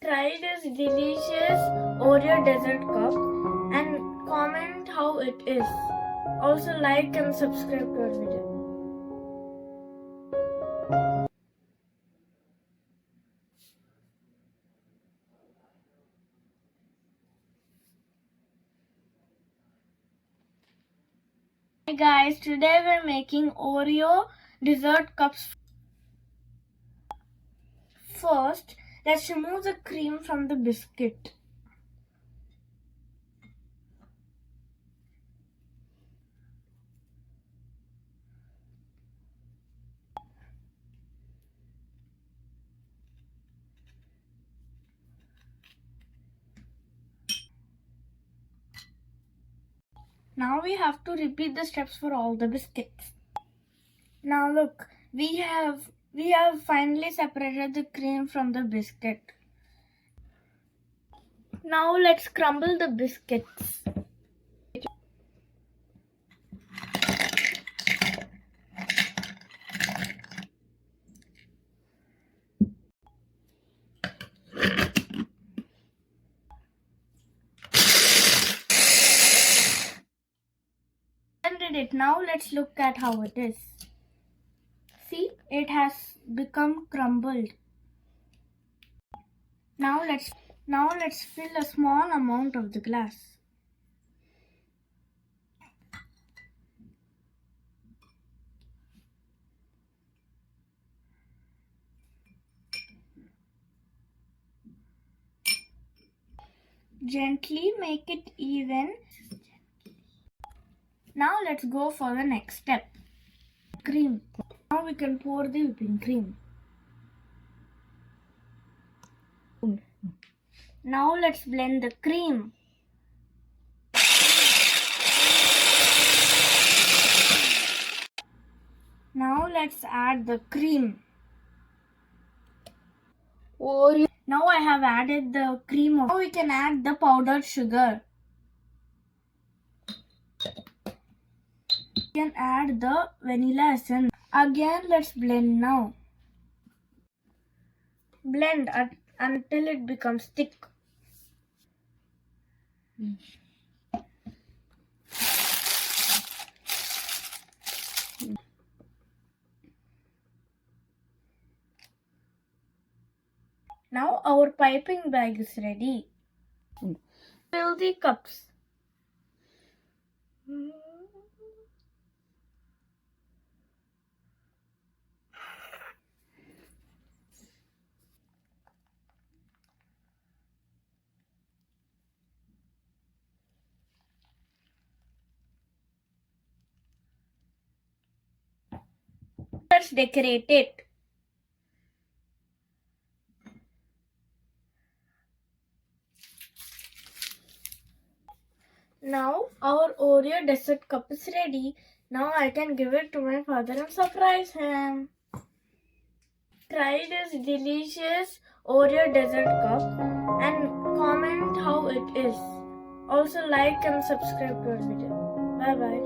Try this delicious Oreo dessert cup and comment how it is. Also like and subscribe to our video. Hey guys, today we're making Oreo dessert cups. First, let's remove the cream from the biscuit. Now we have to repeat the steps for all the biscuits. Now look, we have finally separated the cream from the biscuit. Now let's crumble the biscuits. Now let's look at how it is. See, it has become crumbled. Now let's fill a small amount of the glass. Gently make it even. Now let's go for the next step. Cream. Now we can pour the whipping cream. Now let's blend the cream. Now let's add the cream. OREO. Now I have added the cream. Now we can add the powdered sugar. We can add the vanilla essence. Again, let's blend now. Blend until it becomes thick. Now our piping bag is ready. Fill the cups. Let's decorate it. Now our Oreo dessert cup is ready. Now I can give it to my father and surprise him. Try this delicious Oreo dessert cup and comment how it is. Also like and subscribe to our video. Bye bye.